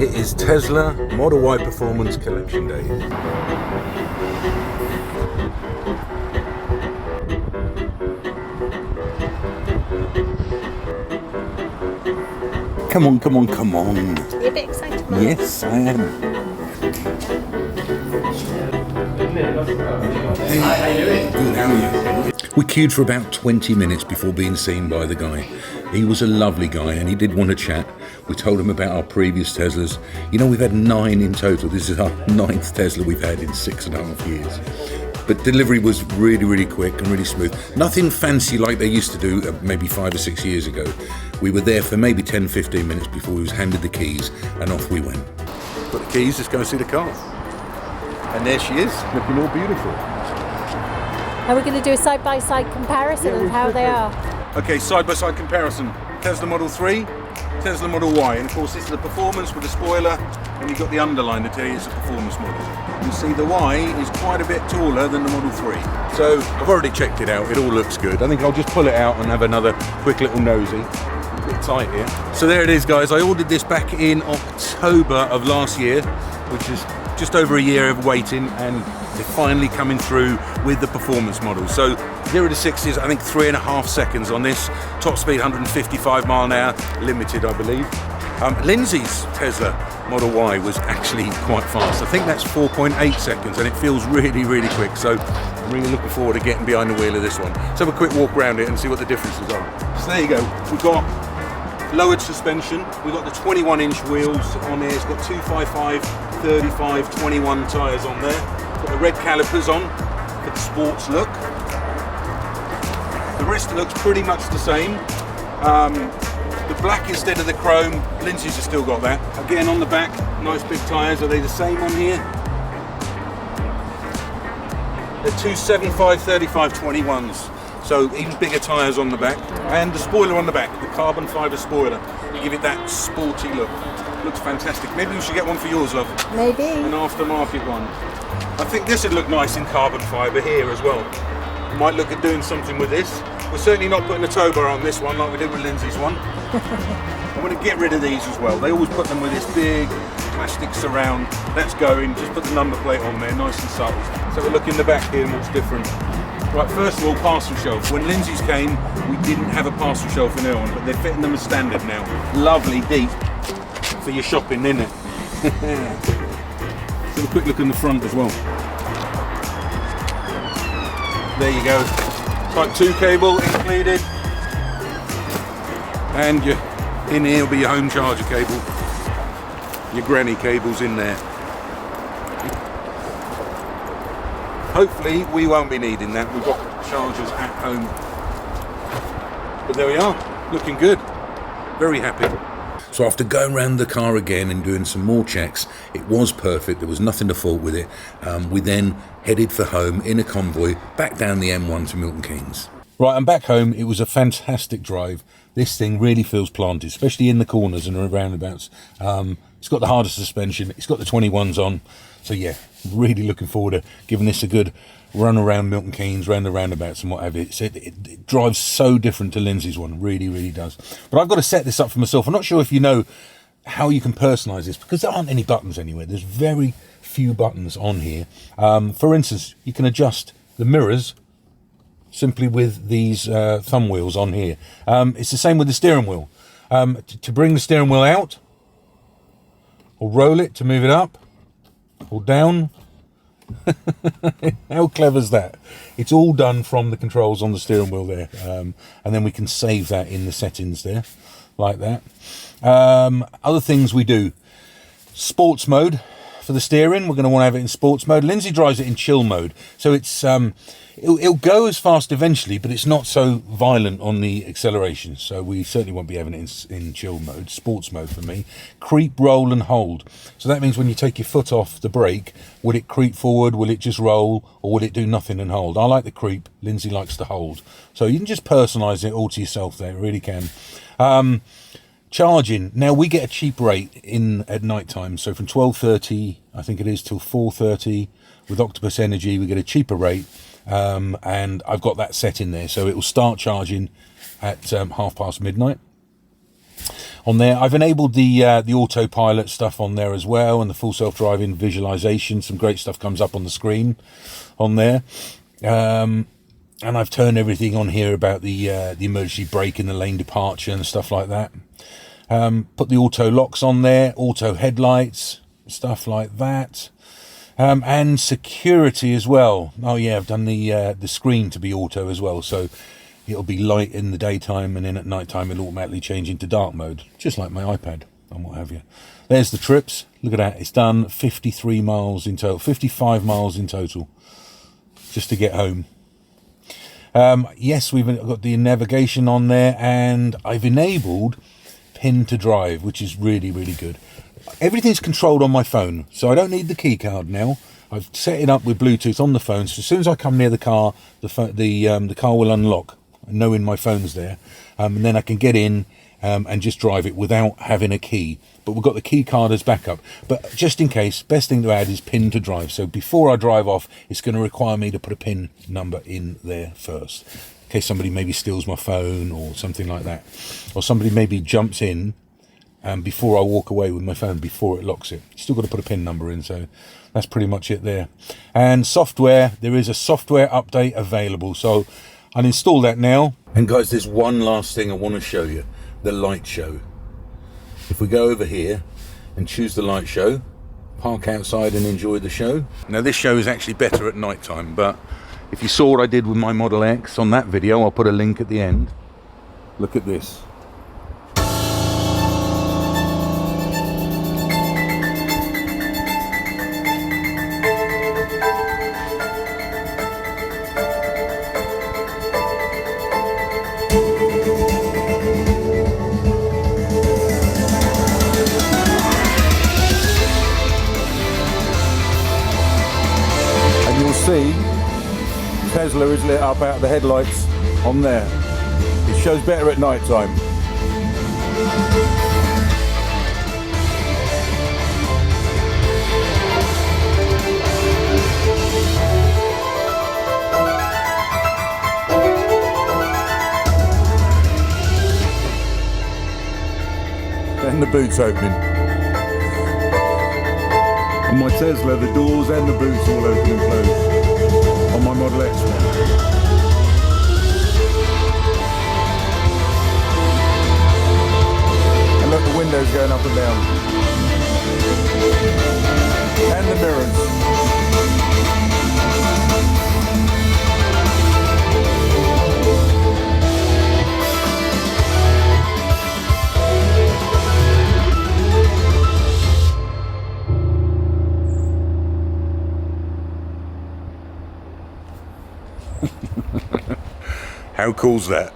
It is Tesla Model Y Performance Collection Day. Come on, come on, come on. You're a bit excited, Mum? Yes, I am. Hey, how you doing? Good, how are you? We queued for about 20 minutes before being seen by the guy. He was a lovely guy and he did want to chat. We told him about our previous Teslas. You know, we've had 9 in total. This is our 9th Tesla we've had in 6.5 years. But delivery was really, really quick and really smooth. Nothing fancy like they used to do maybe 5 or 6 years ago. We were there for maybe 10, 15 minutes before we was handed the keys and off we went. Got the keys, let's go and see the car. And there she is, looking all beautiful. Are we going to do a side-by-side comparison of how they are? Okay, side-by-side comparison. Tesla Model 3, Tesla Model Y. And of course this is the performance with the spoiler, and you've got the underline to tell you it's a performance model. You see the Y is quite a bit taller than the Model 3. So I've already checked it out, it all looks good. I think I'll just pull it out and have another quick little nosy. A bit tight here. So there it is, guys. I ordered this back in October of last year, which is just over a year of waiting, and they're finally coming through with the performance model. So 0 to 60 is I think 3.5 seconds on this. Top speed 155 mile an hour, limited I believe. Lindsay's Tesla Model Y was actually quite fast. I think that's 4.8 seconds and it feels really, really quick. So I'm really looking forward to getting behind the wheel of this one. Let's have a quick walk around it and see what the differences are. So there you go. We've got lowered suspension. We've got the 21-inch wheels on here. It's got 255, 35, 21 tyres on there. Got the red calipers on for the sports look. The rest looks pretty much the same. The black instead of the chrome, Lindsay's has still got that. Again on the back, nice big tyres. Are they the same on here? They're 275, 35, 21s. So even bigger tyres on the back. And the spoiler on the back, the carbon fibre spoiler. Give it that sporty look. Looks fantastic. Maybe we should get one for yours, love. Maybe. An aftermarket one. I think this would look nice in carbon fibre here as well. Might look at doing something with this. We're certainly not putting a tow bar on this one like we did with Lindsay's one. I want to get rid of these as well. They always put them with this big plastic surround. That's going, just put the number plate on there, nice and subtle. So we'll look in the back here and what's different. Right, first of all, parcel shelf. When Lindsay's came, we didn't have a parcel shelf in her one, but they're fitting them as standard now. Lovely, deep for your shopping, isn't it? Let's have a quick look in the front as well. There you go. Type 2 cable included. And in here will be your home charger cable. Your granny cable's in there. Hopefully we won't be needing that. We've got chargers at home. But there we are, looking good. Very happy. So after going around the car again and doing some more checks, it was perfect. There was nothing to fault with it. We then headed for home in a convoy back down the M1 to Milton Keynes. Right, I'm back home. It was a fantastic drive. This thing really feels planted, especially in the corners and around roundabouts. It's got the harder suspension. It's got the 21s on. So yeah, really looking forward to giving this a good run around Milton Keynes, around the roundabouts and what have you. It drives so different to Lindsay's one, really, really does. But I've got to set this up for myself. I'm not sure if you know how you can personalise this because there aren't any buttons anywhere. There's very few buttons on here. For instance, you can adjust the mirrors simply with these thumb wheels on here. It's the same with the steering wheel. To bring the steering wheel out, or roll it to move it up, or down. How clever is that? It's all done from the controls on the steering wheel there, and then we can save that in the settings there like that. Other things we do: sports mode for the steering. We're going to want to have it in sports mode. Lindsay drives it in chill mode, so it's it'll go as fast eventually, but it's not so violent on the acceleration. So we certainly won't be having it in chill mode. Sports mode for me. Creep, roll and hold. So that means when you take your foot off the brake, will it creep forward, will it just roll, or will it do nothing and hold? I like the creep. Lindsay likes to hold. So you can just personalise it all to yourself there. It really can. Charging. Now we get a cheap rate in at night time. So from 12:30, I think it is, till 4:30 with Octopus Energy, we get a cheaper rate. And I've got that set in there, so it will start charging at midnight. on there. I've enabled the autopilot stuff on there as well, and the full self-driving visualization. Some great stuff comes up on the screen on there. And I've turned everything on here about the emergency brake and the lane departure and stuff like that. Put the auto locks on there, auto headlights, stuff like that. And security as well. Oh yeah, I've done the screen to be auto as well, so it'll be light in the daytime, and then at night time it'll automatically change into dark mode, just like my iPad and what have you. There's the trips. Look at that. It's done 53 miles in total, 55 miles in total, just to get home. Yes, we've got the navigation on there, and I've enabled pin to drive, which is really, really good. Everything's controlled on my phone, so I don't need the key card now. I've set it up with Bluetooth on the phone, so as soon as I come near the car, the car will unlock, knowing my phone's there, and then I can get in and just drive it without having a key. But we've got the key card as backup. But just in case, best thing to add is pin to drive. So before I drive off, it's going to require me to put a pin number in there first, in case somebody maybe steals my phone or something like that, or somebody maybe jumps in before I walk away with my phone, before it locks it. Still got to put a pin number in, so that's pretty much it there. And software, there is a software update available, so I'll install that now. And guys, there's one last thing I want to show you, the light show. If we go over here and choose the light show, park outside and enjoy the show. Now this show is actually better at night time, but if you saw what I did with my Model X on that video, I'll put a link at the end. Look at this. See, Tesla is lit up out of the headlights on there. It shows better at night time. And the boot's opening. On my Tesla, the doors and the boots all open and close. On my Model X one. And look, the windows going up and down. And the mirrors. How cool's that?